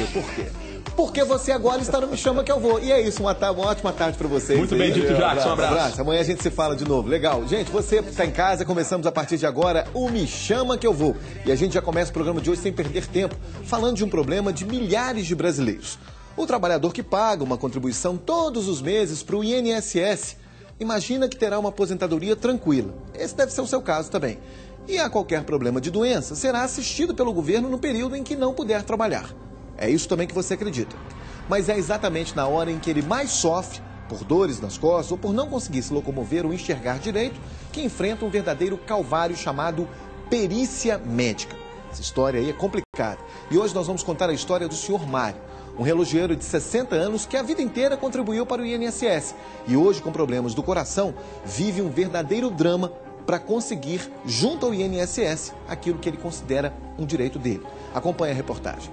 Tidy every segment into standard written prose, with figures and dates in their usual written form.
quê? Por quê? Porque você agora está no Me Chama Que Eu Vou. E é isso, uma ótima tarde para vocês. Muito bem dito, Jackson. Um abraço. Amanhã a gente se fala de novo. Legal. Gente, você que está em casa, começamos a partir de agora o Me Chama Que Eu Vou. E a gente já começa o programa de hoje sem perder tempo, falando de um problema de milhares de brasileiros. O trabalhador que paga uma contribuição todos os meses para o INSS, imagina que terá uma aposentadoria tranquila. Esse deve ser o seu caso também. E a qualquer problema de doença, será assistido pelo governo no período em que não puder trabalhar. É isso também que você acredita. Mas é exatamente na hora em que ele mais sofre, por dores nas costas ou por não conseguir se locomover ou enxergar direito, que enfrenta um verdadeiro calvário chamado perícia médica. Essa história aí é complicada. E hoje nós vamos contar a história do senhor Mário, um relojoeiro de 60 anos que a vida inteira contribuiu para o INSS e hoje, com problemas do coração, vive um verdadeiro drama para conseguir, junto ao INSS, aquilo que ele considera um direito dele. Acompanhe a reportagem.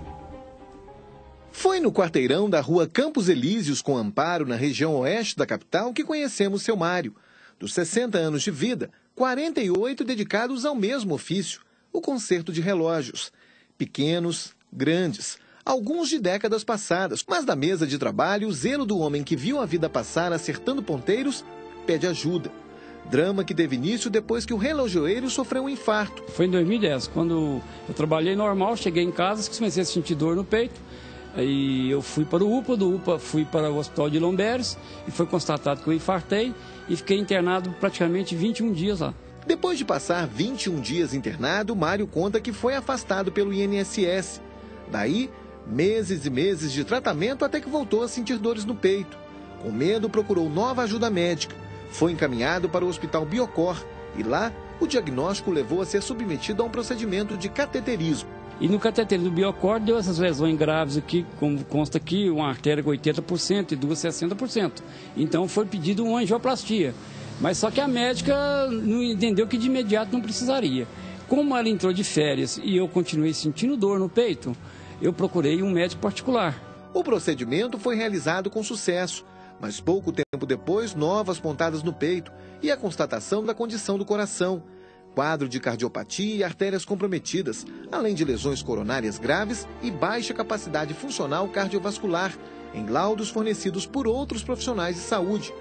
Foi no quarteirão da rua Campos Elíseos, com Amparo, na região oeste da capital, que conhecemos seu Mário. Dos 60 anos de vida, 48 dedicados ao mesmo ofício, o conserto de relógios. Pequenos, grandes, alguns de décadas passadas, mas da mesa de trabalho, o zelo do homem que viu a vida passar acertando ponteiros pede ajuda. Drama que teve início depois que o relojoeiro sofreu um infarto. Foi em 2010, quando eu trabalhei normal, cheguei em casa, comecei a sentir dor no peito. Aí eu fui para o UPA, do UPA fui para o Hospital de Lomberes e foi constatado que eu infartei e fiquei internado praticamente 21 dias lá. Depois de passar 21 dias internado, Mário conta que foi afastado pelo INSS. Daí, meses e meses de tratamento até que voltou a sentir dores no peito. Com medo, procurou nova ajuda médica. Foi encaminhado para o Hospital Biocor e lá o diagnóstico levou a ser submetido a um procedimento de cateterismo. E no cateterismo do Biocor deu essas lesões graves aqui, como consta aqui, uma artéria com 80% e duas 60%. Então foi pedido uma angioplastia. Mas só que a médica não entendeu que de imediato não precisaria. Como ela entrou de férias e eu continuei sentindo dor no peito, eu procurei um médico particular. O procedimento foi realizado com sucesso, mas pouco tempo depois, novas pontadas no peito e a constatação da condição do coração. Quadro de cardiopatia e artérias comprometidas, além de lesões coronárias graves e baixa capacidade funcional cardiovascular, em laudos fornecidos por outros profissionais de saúde.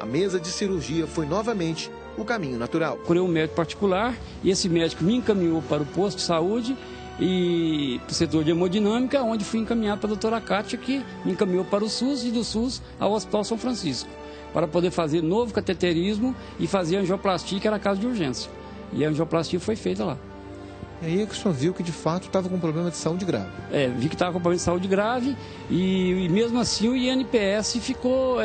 A mesa de cirurgia foi novamente o caminho natural. Procurei um médico particular e esse médico me encaminhou para o posto de saúde e para o setor de hemodinâmica, onde fui encaminhado para a doutora Kátia, que me encaminhou para o SUS e do SUS ao Hospital São Francisco, para poder fazer novo cateterismo e fazer angioplastia, que era caso de urgência. E a angioplastia foi feita lá. E aí que o senhor viu que de fato estava com um problema de saúde grave? Vi que estava com problema de saúde grave e mesmo assim o INPS ficou,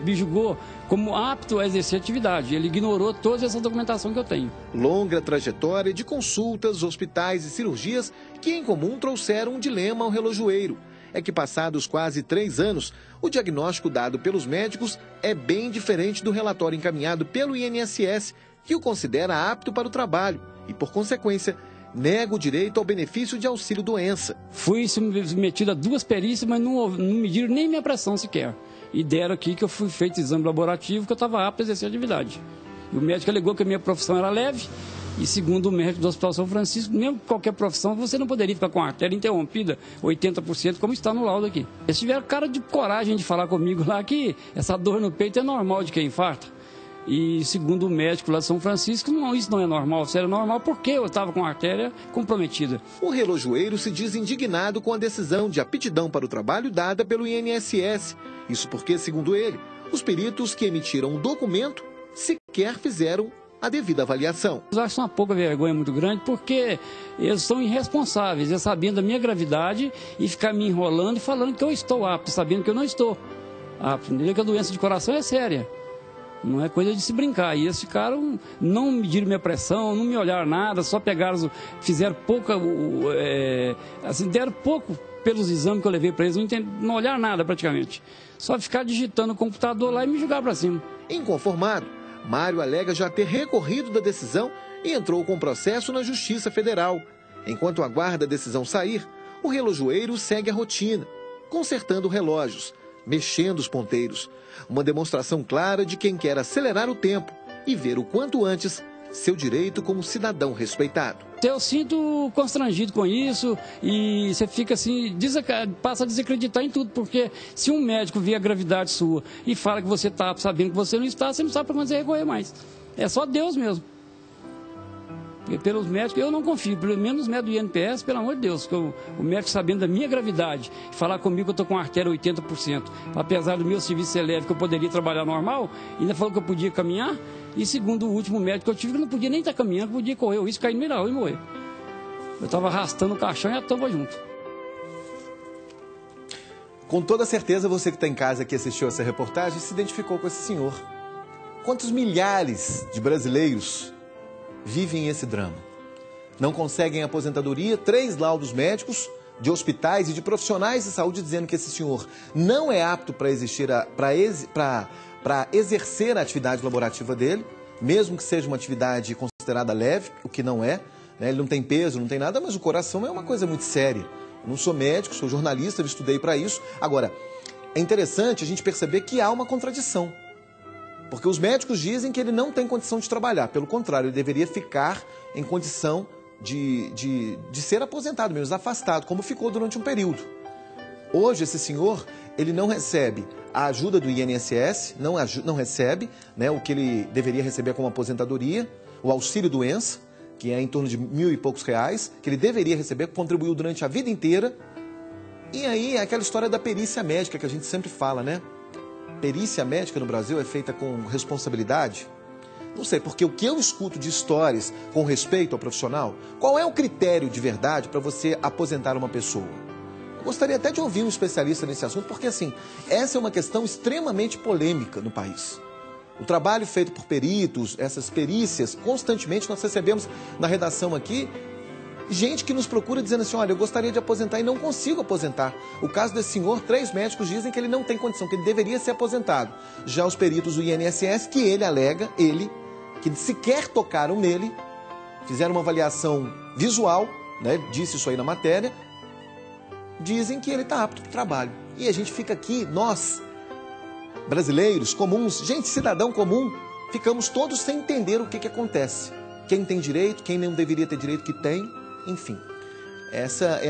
me julgou como apto a exercer atividade. Ele ignorou toda essa documentação que eu tenho. Longa trajetória de consultas, hospitais e cirurgias que em comum trouxeram um dilema ao relojoeiro. É que passados quase 3 anos, o diagnóstico dado pelos médicos é bem diferente do relatório encaminhado pelo INSS, que o considera apto para o trabalho e, por consequência, nega o direito ao benefício de auxílio-doença. Fui submetido a 2 perícias, mas não mediram nem minha pressão sequer. E deram aqui que eu fui feito exame laborativo, que eu estava apto a exercer a atividade. E o médico alegou que a minha profissão era leve, e segundo o médico do Hospital São Francisco, mesmo qualquer profissão, você não poderia ficar com a artéria interrompida 80%, como está no laudo aqui. Eles tiveram cara de coragem de falar comigo lá que essa dor no peito é normal de quem infarta. E segundo o médico lá de São Francisco, isso não é normal, seria normal porque eu estava com a artéria comprometida. O relojoeiro se diz indignado com a decisão de aptidão para o trabalho dada pelo INSS. Isso porque, segundo ele, os peritos que emitiram o documento sequer fizeram a devida avaliação. Eu acho uma pouca vergonha muito grande porque eles são irresponsáveis, eles sabendo da minha gravidade e ficar me enrolando e falando que eu estou apto, sabendo que eu não estou apto. Que a doença de coração é séria. Não é coisa de se brincar. E eles ficaram, não mediram minha pressão, não me olharam nada, só pegaram, fizeram deram pouco pelos exames que eu levei para eles, não olharam nada praticamente. Só ficar digitando no computador lá e me jogar para cima. Inconformado, Mário alega já ter recorrido da decisão e entrou com processo na Justiça Federal. Enquanto aguarda a decisão sair, o relojoeiro segue a rotina, consertando relógios, mexendo os ponteiros. Uma demonstração clara de quem quer acelerar o tempo e ver o quanto antes seu direito como cidadão respeitado. Eu sinto constrangido com isso e você fica assim, passa a desacreditar em tudo, porque se um médico vê a gravidade sua e fala que você está sabendo que você não está, você não sabe para onde você recorrer mais. É só Deus mesmo. E pelos médicos, eu não confio, pelo menos os médicos do INPS, pelo amor de Deus, que o médico sabendo da minha gravidade, falar comigo que eu estou com artéria 80%, apesar do meu serviço ser leve, que eu poderia trabalhar normal, ainda falou que eu podia caminhar, e segundo o último médico que eu tive, que eu não podia nem estar caminhando, podia correr o risco, cair no mineral e morrer. Eu estava arrastando o caixão e a tampa junto. Com toda certeza, você que está em casa que assistiu essa reportagem se identificou com esse senhor. Quantos milhares de brasileiros vivem esse drama? Não conseguem aposentadoria, 3 laudos médicos de hospitais e de profissionais de saúde dizendo que esse senhor não é apto para exercer a atividade laborativa dele, mesmo que seja uma atividade considerada leve, o que não é, né? Ele não tem peso, não tem nada, mas o coração é uma coisa muito séria. Eu não sou médico, sou jornalista, eu estudei para isso. Agora, é interessante a gente perceber que há uma contradição. Porque os médicos dizem que ele não tem condição de trabalhar. Pelo contrário, ele deveria ficar em condição de ser aposentado, menos afastado, como ficou durante um período. Hoje, esse senhor, ele não recebe a ajuda do INSS, não recebe, né, o que ele deveria receber como aposentadoria, o auxílio-doença, que é em torno de R$1.000 e poucos, que ele deveria receber, contribuiu durante a vida inteira. E aí, aquela história da perícia médica que a gente sempre fala, né? Perícia médica no Brasil é feita com responsabilidade? Não sei, porque o que eu escuto de histórias com respeito ao profissional, qual é o critério de verdade para você aposentar uma pessoa? Eu gostaria até de ouvir um especialista nesse assunto, porque assim, essa é uma questão extremamente polêmica no país. O trabalho feito por peritos, essas perícias, constantemente nós recebemos na redação aqui gente que nos procura dizendo assim, olha, eu gostaria de aposentar e não consigo aposentar. O caso desse senhor, 3 médicos dizem que ele não tem condição, que ele deveria ser aposentado. Já os peritos do INSS, que ele alega, que sequer tocaram nele, fizeram uma avaliação visual, né, disse isso aí na matéria, dizem que ele está apto para o trabalho. E a gente fica aqui, nós, brasileiros comuns, gente, cidadão comum, ficamos todos sem entender o que acontece. Quem tem direito, quem não deveria ter direito que tem. Enfim, essa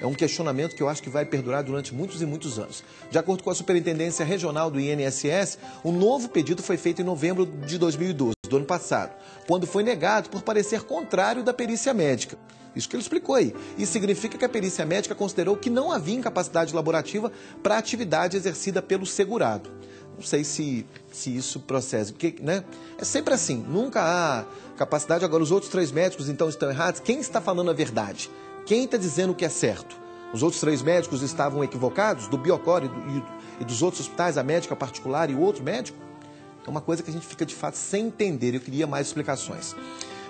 é um questionamento que eu acho que vai perdurar durante muitos e muitos anos. De acordo com a Superintendência Regional do INSS, um novo pedido foi feito em novembro de 2012, do ano passado, quando foi negado por parecer contrário da perícia médica. Isso que ele explicou aí. Isso significa que a perícia médica considerou que não havia incapacidade laborativa para a atividade exercida pelo segurado. Não sei se isso procede, porque, né, é sempre assim, nunca há capacidade. Agora, os outros 3 médicos, então, estão errados. Quem está falando a verdade? Quem está dizendo o que é certo? Os outros 3 médicos estavam equivocados, do Biocor e dos outros hospitais, a médica particular e o outro médico? É uma coisa que a gente fica, de fato, sem entender. Eu queria mais explicações.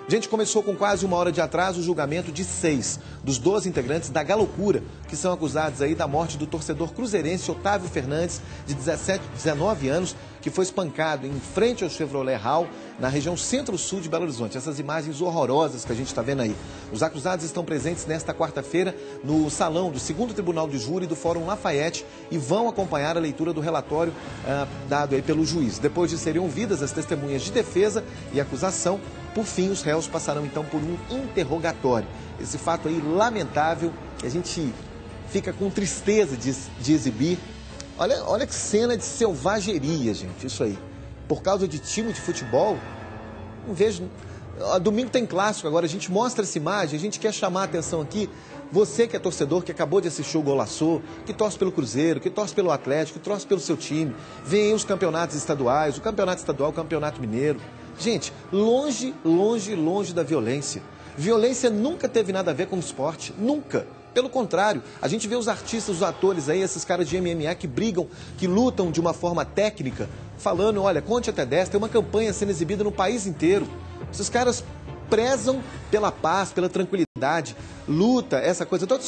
Gente, começou com quase 1 hora de atraso o julgamento de 6 dos 12 integrantes da Galocura, que são acusados aí da morte do torcedor cruzeirense Otávio Fernandes, de 19 anos, que foi espancado em frente ao Chevrolet Hall, na região centro-sul de Belo Horizonte. Essas imagens horrorosas que a gente está vendo aí. Os acusados estão presentes nesta quarta-feira no salão do 2º Tribunal de Júri do Fórum Lafayette e vão acompanhar a leitura do relatório dado aí pelo juiz. Depois de serem ouvidas as testemunhas de defesa e acusação, por fim, os réus passarão então por um interrogatório. Esse fato aí lamentável, que a gente fica com tristeza de exibir. Olha que cena de selvageria, gente, isso aí. Por causa de time de futebol, não vejo... Domingo tem clássico, agora a gente mostra essa imagem, a gente quer chamar a atenção aqui. Você que é torcedor, que acabou de assistir o Golaçô, que torce pelo Cruzeiro, que torce pelo Atlético, que torce pelo seu time, vê aí os campeonatos estaduais, o campeonato estadual, o campeonato mineiro. Gente, longe, longe, longe da violência. Violência nunca teve nada a ver com esporte, nunca. Pelo contrário, a gente vê os artistas, os atores aí, esses caras de MMA que brigam, que lutam de uma forma técnica, falando, olha, conte até 10, tem uma campanha sendo exibida no país inteiro. Esses caras prezam pela paz, pela tranquilidade, luta, essa coisa toda.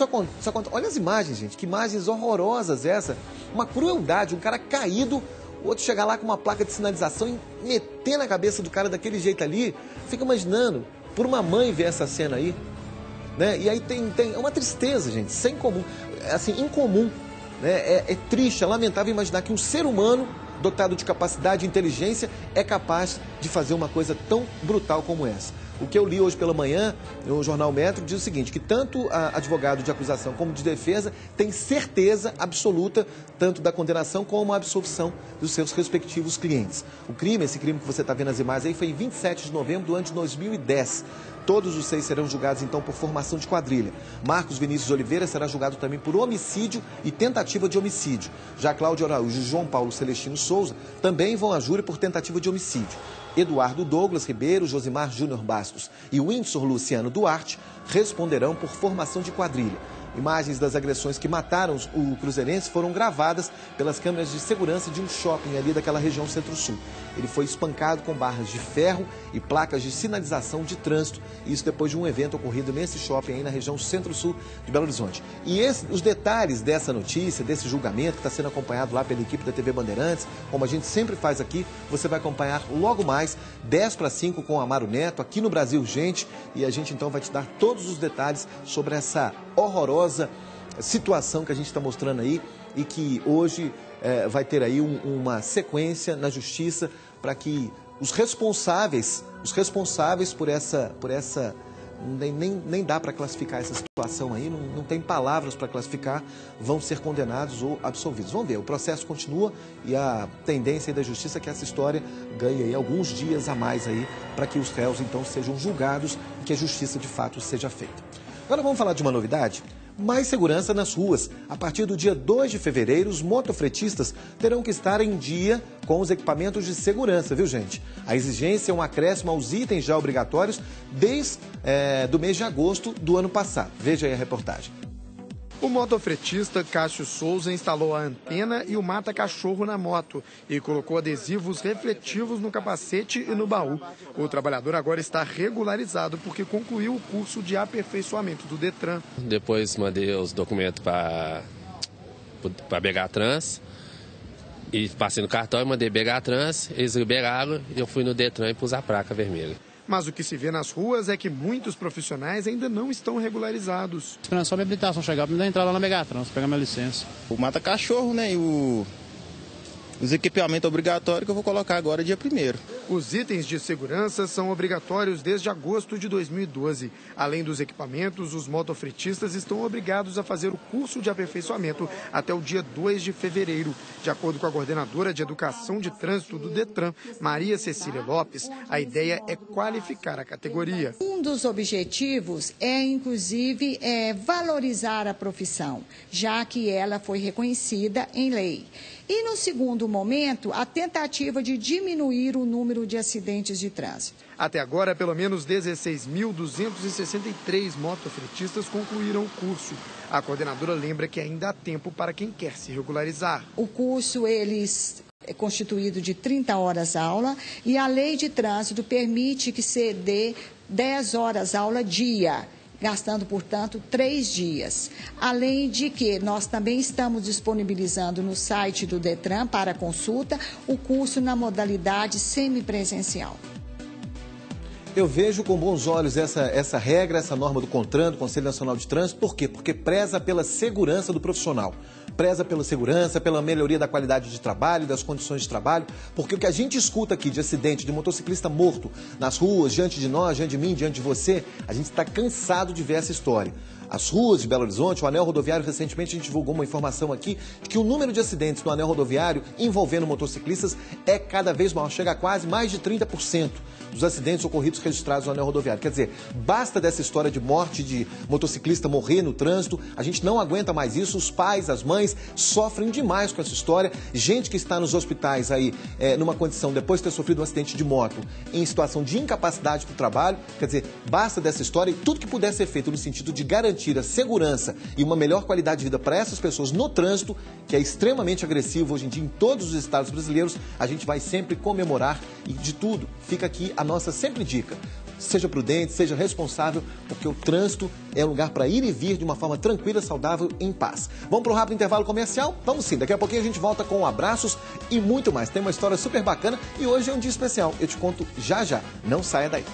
Olha as imagens, gente, que imagens horrorosas essa. Uma crueldade, um cara caído, o outro chegar lá com uma placa de sinalização e meter na cabeça do cara daquele jeito ali. Fica imaginando, por uma mãe ver essa cena aí, né? E aí é uma tristeza, gente, sem comum, assim, incomum, né? É triste, é lamentável imaginar que um ser humano dotado de capacidade e inteligência, é capaz de fazer uma coisa tão brutal como essa. O que eu li hoje pela manhã no Jornal Metro diz o seguinte, que tanto a advogado de acusação como de defesa tem certeza absoluta tanto da condenação como a absolvição dos seus respectivos clientes. Esse crime que você está vendo as imagens aí, foi em 27 de novembro do ano de 2010. Todos os 6 serão julgados, então, por formação de quadrilha. Marcos Vinícius Oliveira será julgado também por homicídio e tentativa de homicídio. Já Cláudio Araújo e João Paulo Celestino Souza também vão à júri por tentativa de homicídio. Eduardo Douglas Ribeiro, Josimar Júnior Bastos e Windsor Luciano Duarte responderão por formação de quadrilha. Imagens das agressões que mataram o cruzeirense foram gravadas pelas câmeras de segurança de um shopping ali daquela região centro-sul. Ele foi espancado com barras de ferro e placas de sinalização de trânsito, isso depois de um evento ocorrido nesse shopping aí na região centro-sul de Belo Horizonte. E os detalhes dessa notícia, desse julgamento que está sendo acompanhado lá pela equipe da TV Bandeirantes, como a gente sempre faz aqui, você vai acompanhar logo mais, 10:05 com Amaro Neto, aqui no Brasil Urgente, e a gente então vai te dar todos os detalhes sobre essa horrorosa situação que a gente está mostrando aí e que hoje vai ter aí uma sequência na justiça para que os responsáveis por essa nem dá para classificar essa situação aí, não tem palavras para classificar, vão ser condenados ou absolvidos. Vamos ver, o processo continua e a tendência da justiça é que essa história ganhe aí alguns dias a mais aí para que os réus então sejam julgados e que a justiça de fato seja feita. Agora vamos falar de uma novidade. Mais segurança nas ruas. A partir do dia 2 de fevereiro, os motofretistas terão que estar em dia com os equipamentos de segurança, viu, gente? A exigência é um acréscimo aos itens já obrigatórios desde do mês de agosto do ano passado. Veja aí a reportagem. O motofretista Cássio Souza instalou a antena e o mata-cachorro na moto e colocou adesivos refletivos no capacete e no baú. O trabalhador agora está regularizado porque concluiu o curso de aperfeiçoamento do Detran. Depois mandei os documentos para BH Trans e passei no cartório, mandei BH Trans, eles liberaram e eu fui no Detran e pus a placa vermelha. Mas o que se vê nas ruas é que muitos profissionais ainda não estão regularizados. Esperando só minha habilitação chegar para me dar entrada lá na Megatrans, pegar minha licença. O mata-cachorro, né, e os equipamentos obrigatórios que eu vou colocar agora dia 1º. Os itens de segurança são obrigatórios desde agosto de 2012. Além dos equipamentos, os motofretistas estão obrigados a fazer o curso de aperfeiçoamento até o dia 2 de fevereiro. De acordo com a coordenadora de Educação de Trânsito do Detran, Maria Cecília Lopes, a ideia é qualificar a categoria. Um dos objetivos é, inclusive, valorizar a profissão, já que ela foi reconhecida em lei. E, no segundo momento, a tentativa de diminuir o número de acidentes de trânsito. Até agora, pelo menos 16.263 motofretistas concluíram o curso. A coordenadora lembra que ainda há tempo para quem quer se regularizar. O curso, é constituído de 30 horas aula e a lei de trânsito permite que se dê 10 horas aula dia, gastando, portanto, 3 dias. Além de que nós também estamos disponibilizando no site do Detran para consulta o curso na modalidade semipresencial. Eu vejo com bons olhos essa regra, essa norma do CONTRAN, do Conselho Nacional de Trânsito. Por quê? Porque preza pela segurança do profissional. Preza pela segurança, pela melhoria da qualidade de trabalho, das condições de trabalho. Porque o que a gente escuta aqui de acidente, de motociclista morto nas ruas, diante de nós, diante de mim, diante de você, a gente está cansado de ver essa história. As ruas de Belo Horizonte, o anel rodoviário, recentemente a gente divulgou uma informação aqui de que o número de acidentes no anel rodoviário envolvendo motociclistas é cada vez maior, chega a quase mais de 30% dos acidentes ocorridos registrados no anel rodoviário. Quer dizer, basta dessa história de morte de motociclista morrer no trânsito, a gente não aguenta mais isso, os pais, as mães sofrem demais com essa história, gente que está nos hospitais aí numa condição, depois de ter sofrido um acidente de moto, em situação de incapacidade para o trabalho, quer dizer, basta dessa história e tudo que puder ser feito no sentido de garantir a segurança e uma melhor qualidade de vida para essas pessoas no trânsito, que é extremamente agressivo hoje em dia em todos os estados brasileiros, a gente vai sempre comemorar e de tudo fica aqui a nossa sempre dica. Seja prudente, seja responsável, porque o trânsito é um lugar para ir e vir de uma forma tranquila, saudável e em paz. Vamos para um rápido intervalo comercial? Vamos sim, daqui a pouquinho a gente volta com abraços e muito mais. Tem uma história super bacana e hoje é um dia especial. Eu te conto já já. Não saia daí.